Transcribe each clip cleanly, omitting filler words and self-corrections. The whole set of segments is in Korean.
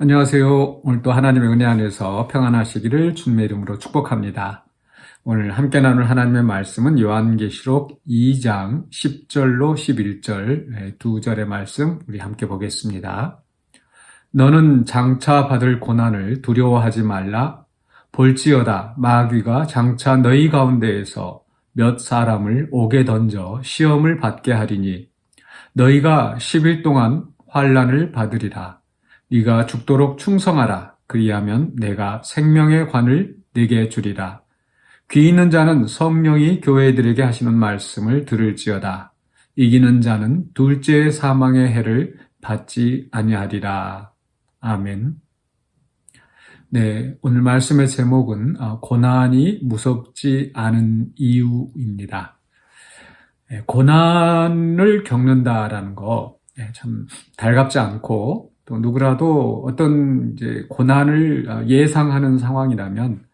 안녕하세요. 오늘 또 하나님의 은혜 안에서 평안하시기를 주님의 이름으로 축복합니다. 오늘 함께 나눌 하나님의 말씀은 요한계시록 2장 10절로 11절 두 절의 말씀 우리 함께 보겠습니다. 너는 장차 받을 고난을 두려워하지 말라. 볼지어다 마귀가 장차 너희 가운데에서 몇 사람을 옥에 던져 시험을 받게 하리니 너희가 10일 동안 환난을 받으리라. 네가 죽도록 충성하라. 그리하면 내가 생명의 관을 네게 주리라. 귀 있는 자는 성령이 교회들에게 하시는 말씀을 들을지어다. 이기는 자는 둘째 사망의 해를 받지 아니하리라. 아멘. 네, 오늘 말씀의 제목은 고난이 무섭지 않은 이유입니다. 고난을 겪는다라는 거 참 달갑지 않고 또 누구라도 어떤 이제 고난을 예상하는 상황이라면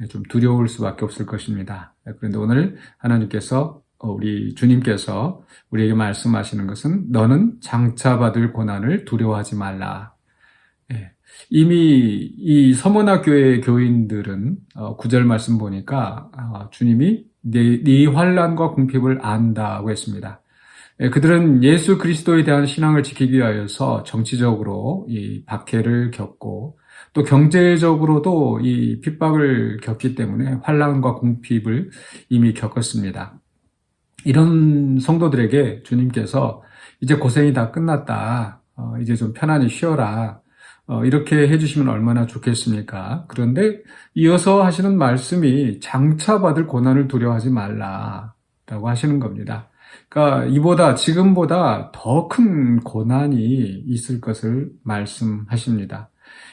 좀 두려울 수밖에 없을 것입니다. 그런데 오늘 하나님께서 우리 주님께서 우리에게 말씀하시는 것은 너는 장차 받을 고난을 두려워하지 말라. 이미 이 서머나 교회의 교인들은 9절 말씀 보니까 주님이 네 환난과 궁핍을 안다고 했습니다. 그들은 예수 그리스도에 대한 신앙을 지키기 위하여서 정치적으로 이 박해를 겪고 또 경제적으로도 이 핍박을 겪기 때문에 환난과 궁핍을 이미 겪었습니다. 이런 성도들에게 주님께서 이제 고생이 다 끝났다. 이제 좀 편안히 쉬어라. 이렇게 해주시면 얼마나 좋겠습니까? 그런데 이어서 하시는 말씀이 장차 받을 고난을 두려워하지 말라라고 하시는 겁니다. 그러니까 지금보다 더 큰 고난이 있을 것을 말씀하십니다.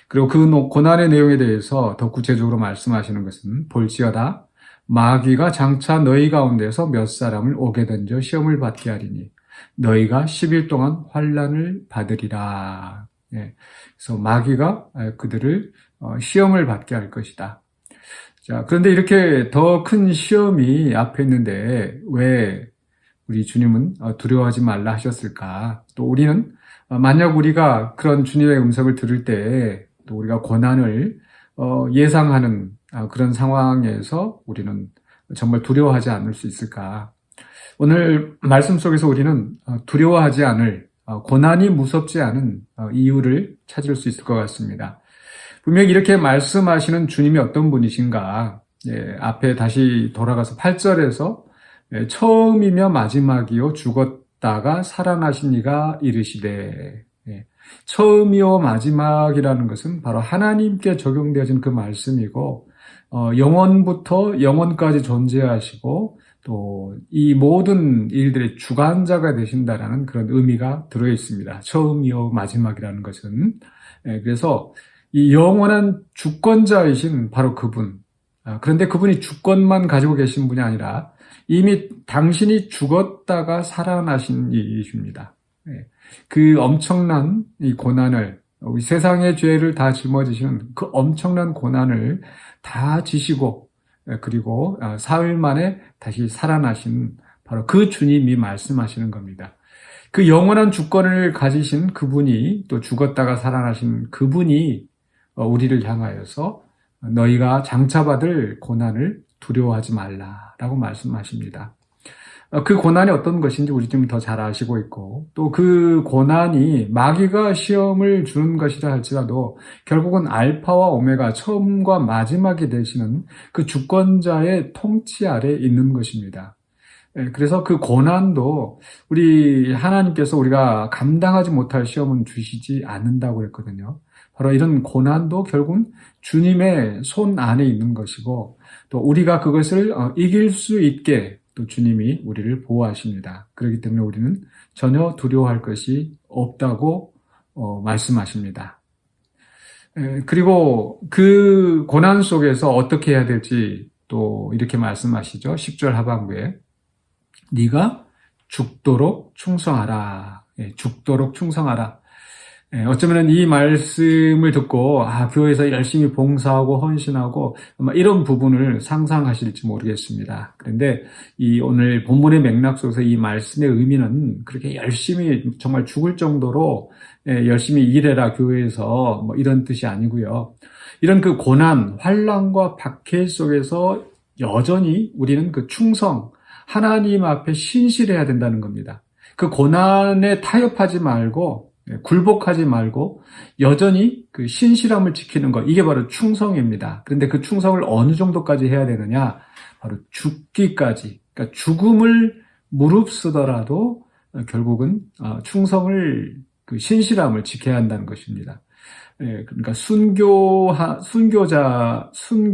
그리고 그 고난의 내용에 대해서 더 구체적으로 말씀하시는 것은 볼지어다 마귀가 장차 너희 가운데서 몇 사람을 옥에 던져 시험을 받게 하리니 너희가 10일 동안 환난을 받으리라. 그래서 마귀가 그들을 시험을 받게 할 것이다. 자, 그런데 이렇게 더 큰 시험이 앞에 있는데 왜 우리 주님은 두려워하지 말라 하셨을까? 또 우리는 만약 우리가 그런 주님의 음성을 들을 때 또 우리가 고난을 예상하는 그런 상황에서 우리는 정말 두려워하지 않을 수 있을까? 오늘 말씀 속에서 우리는 두려워하지 않을 고난이 무섭지 않은 이유를 찾을 수 있을 것 같습니다. 분명히 이렇게 말씀하시는 주님이 어떤 분이신가? 앞에 다시 돌아가서 8절에서 처음이며 마지막이요 죽었다가 살아나신 이가 이르시되 처음이요 마지막이라는 것은 바로 하나님께 적용되어진 그 말씀이고 영원부터 영원까지 존재하시고 또 이 모든 일들의 주관자가 되신다라는 그런 의미가 들어 있습니다. 처음이요 마지막이라는 것은 그래서 이 영원한 주권자이신 바로 그분. 그런데 그분이 주권만 가지고 계신 분이 아니라 이미 당신이 죽었다가 살아나신 이이십니다. 그 엄청난 이 고난을 우리 세상의 죄를 다 짊어지시는 그 엄청난 고난을 다 지시고 그리고 사흘 만에 다시 살아나신 바로 그 주님이 말씀하시는 겁니다. 그 영원한 주권을 가지신 그분이 또 죽었다가 살아나신 그분이 우리를 향하여서 너희가 장차 받을 고난을 두려워하지 말라라고 말씀하십니다. 그 고난이 어떤 것인지 우리 좀 더 잘 아시고 있고 또 그 고난이 마귀가 시험을 주는 것이라 할지라도 결국은 알파와 오메가 처음과 마지막이 되시는 그 주권자의 통치 아래 있는 것입니다. 그래서 그 고난도 우리 하나님께서 우리가 감당하지 못할 시험은 주시지 않는다고 했거든요. 바로 이런 고난도 결국은 주님의 손 안에 있는 것이고 또 우리가 그것을 이길 수 있게 또 주님이 우리를 보호하십니다. 그렇기 때문에 우리는 전혀 두려워할 것이 없다고 말씀하십니다. 그리고 그 고난 속에서 어떻게 해야 될지 또 이렇게 말씀하시죠. 10절 하반부에 네가 죽도록 충성하라. 죽도록 충성하라. 어쩌면 이 말씀을 듣고 교회에서 열심히 봉사하고 헌신하고 아마 이런 부분을 상상하실지 모르겠습니다. 그런데 이 오늘 본문의 맥락 속에서 이 말씀의 의미는 그렇게 열심히 정말 죽을 정도로 열심히 일해라 교회에서 뭐 이런 뜻이 아니고요. 이런 그 고난, 환난과 박해 속에서 여전히 우리는 그 충성, 하나님 앞에 신실해야 된다는 겁니다. 그 고난에 타협하지 말고 굴복하지 말고 여전히 그 신실함을 지키는 것, 이게 바로 충성입니다. 그런데 그 충성을 어느 정도까지 해야 되느냐? 바로 죽기까지, 그러니까 죽음을 무릅쓰더라도 결국은 충성을, 그 신실함을 지켜야 한다는 것입니다. 그러니까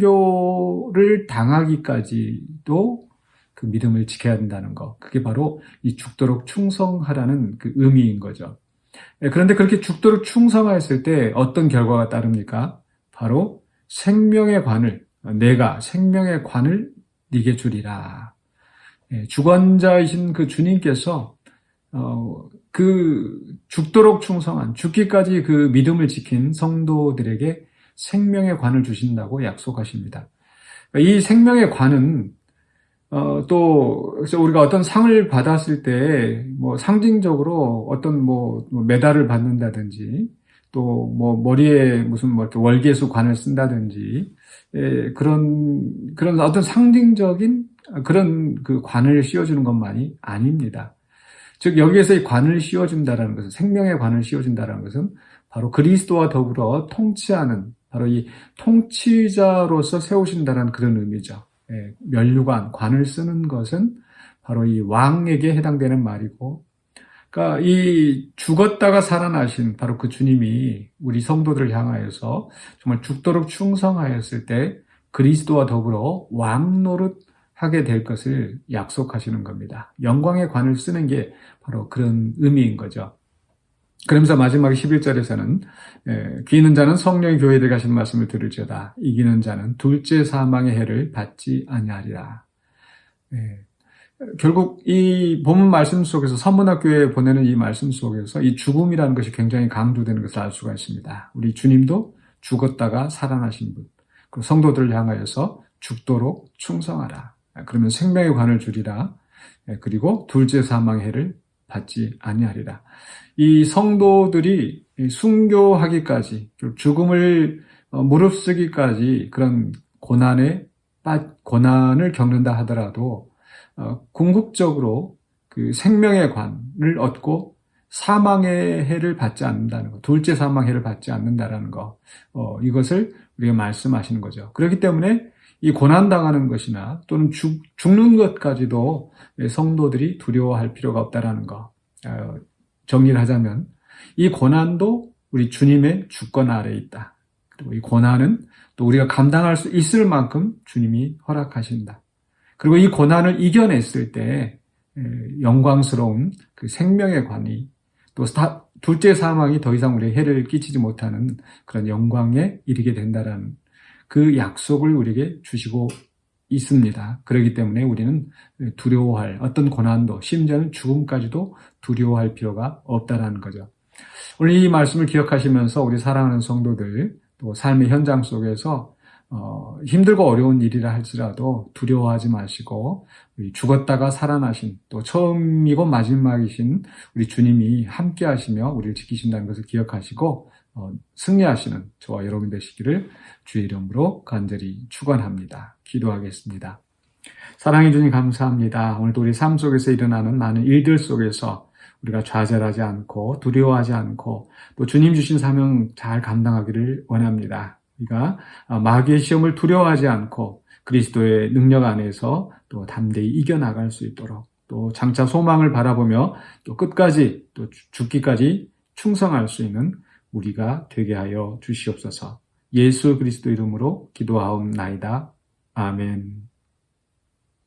순교를 당하기까지도 그 믿음을 지켜야 한다는 것, 그게 바로 이 죽도록 충성하라는 그 의미인 거죠. 그런데 그렇게 죽도록 충성하였을 때 어떤 결과가 따릅니까? 바로 생명의 관을, 내가 생명의 관을 네게 주리라. 주관자이신 그 주님께서 그 죽도록 충성한, 죽기까지 그 믿음을 지킨 성도들에게 생명의 관을 주신다고 약속하십니다. 이 생명의 관은 또 우리가 어떤 상을 받았을 때 뭐 상징적으로 어떤 뭐 메달을 받는다든지 또 뭐 머리에 무슨 뭐 월계수 관을 쓴다든지 그런 어떤 상징적인 그런 그 관을 씌워주는 것만이 아닙니다. 즉 여기에서 이 관을 씌워준다라는 것은, 생명의 관을 씌워준다라는 것은 바로 그리스도와 더불어 통치하는, 바로 이 통치자로서 세우신다는 그런 의미죠. 면류관, 관을 쓰는 것은 바로 이 왕에게 해당되는 말이고, 그러니까 이 죽었다가 살아나신 바로 그 주님이 우리 성도들을 향하여서 정말 죽도록 충성하였을 때 그리스도와 더불어 왕 노릇하게 될 것을 약속하시는 겁니다. 영광의 관을 쓰는 게 바로 그런 의미인 거죠. 그러면서 마지막 11절에서는 귀 있는 자는 성령의 교회에 가신 말씀을 들을지어다. 이기는 자는 둘째 사망의 해를 받지 아니하리라. 결국 이 본문 말씀 속에서, 선문학교에 보내는 이 말씀 속에서 이 죽음이라는 것이 굉장히 강조되는 것을 알 수가 있습니다. 우리 주님도 죽었다가 살아나신 분, 그리고 성도들을 향하여서 죽도록 충성하라. 그러면 생명의 관을 주리라. 그리고 둘째 사망의 해를 받지 아니하리라. 이 성도들이 순교하기까지, 죽음을 무릅쓰기까지 그런 고난을 겪는다 하더라도 궁극적으로 그 생명의 관을 얻고 사망의 해를 받지 않는다는 것, 둘째 사망의 해를 받지 않는다라는 것, 이것을 우리가 말씀하시는 거죠. 그렇기 때문에 이 고난당하는 것이나 또는 죽는 것까지도 성도들이 두려워할 필요가 없다라는 것. 정리를 하자면 이 고난도 우리 주님의 주권 아래에 있다. 그리고 이 고난은 또 우리가 감당할 수 있을 만큼 주님이 허락하신다. 그리고 이 고난을 이겨냈을 때 영광스러운 그 생명의 관이, 또 둘째 사망이 더 이상 우리의 해를 끼치지 못하는 그런 영광에 이르게 된다라는 그 약속을 우리에게 주시고 있습니다. 그렇기 때문에 우리는 두려워할 어떤 고난도, 심지어는 죽음까지도 두려워할 필요가 없다라는 거죠. 오늘 이 말씀을 기억하시면서 우리 사랑하는 성도들, 또 삶의 현장 속에서 힘들고 어려운 일이라 할지라도 두려워하지 마시고, 우리 죽었다가 살아나신, 또 처음이고 마지막이신 우리 주님이 함께 하시며 우리를 지키신다는 것을 기억하시고 승리하시는 저와 여러분 되시기를 주의 이름으로 간절히 축원합니다. 기도하겠습니다. 사랑해 주님 감사합니다. 오늘도 우리 삶 속에서 일어나는 많은 일들 속에서 우리가 좌절하지 않고 두려워하지 않고 또 주님 주신 사명 잘 감당하기를 원합니다. 우리가 마귀의 시험을 두려워하지 않고 그리스도의 능력 안에서 또 담대히 이겨나갈 수 있도록, 또 장차 소망을 바라보며 또 끝까지, 또 죽기까지 충성할 수 있는 우리가 되게 하여 주시옵소서. 예수 그리스도 이름으로 기도하옵나이다. 아멘.